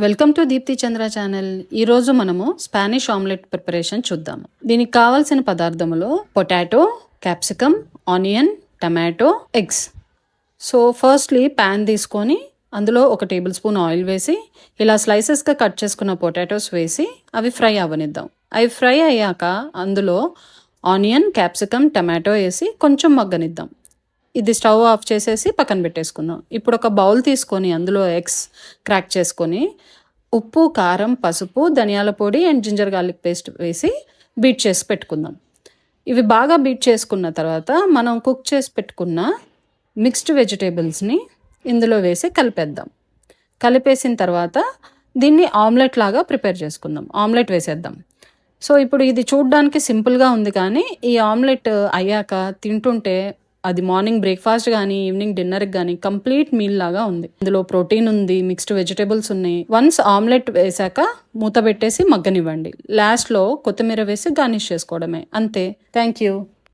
Welcome to Deepthi Chandra channel. ఈరోజు మనము Spanish omelette preparation చూద్దాము. దీనికి కావాల్సిన పదార్థములు potato, capsicum, onion, tomato, eggs. So firstly pan తీసుకొని అందులో 1 టేబుల్ స్పూన్ ఆయిల్ వేసి ఇలా స్లైసెస్గా కట్ చేసుకున్న పొటాటోస్ వేసి అవి ఫ్రై అవ్వనిద్దాం. అవి ఫ్రై అయ్యాక అందులో ఆనియన్, క్యాప్సికమ్, టమాటో వేసి కొంచెం మగ్గనిద్దాం. ఇది స్టవ్ ఆఫ్ చేసేసి పక్కన పెట్టేసుకుందాం. ఇప్పుడు ఒక బౌల్ తీసుకొని అందులో ఎగ్స్ క్రాక్ చేసుకొని ఉప్పు, కారం, పసుపు, ధనియాల పొడి అండ్ జింజర్ గార్లిక్ పేస్ట్ వేసి బీట్ చేసి పెట్టుకుందాం. ఇవి బాగా బీట్ చేసుకున్న తర్వాత మనం కుక్ చేసి పెట్టుకున్న మిక్స్డ్ వెజిటేబుల్స్ని ఇందులో వేసి కలిపేద్దాం. కలిపేసిన తర్వాత దీన్ని ఆమ్లెట్ లాగా ప్రిపేర్ చేసుకుందాం. ఆమ్లెట్ వేసేద్దాం. సో ఇప్పుడు ఇది చూడ్డానికి సింపుల్గా ఉంది, కానీ ఈ ఆమ్లెట్ అయ్యాక తింటుంటే అది మార్నింగ్ బ్రేక్ఫాస్ట్ కానీ ఈవినింగ్ డిన్నర్కి కానీ కంప్లీట్ మీల్ లాగా ఉంది. ఇందులో ప్రోటీన్ ఉంది, మిక్స్డ్ వెజిటేబుల్స్ ఉన్నాయి. వన్స్ ఆమ్లెట్ వేసాక మూత పెట్టేసి మగ్గనివ్వండి. లాస్ట్లో కొత్తిమీర వేసి గార్నిష్ చేసుకోవడమే, అంతే. Thank you.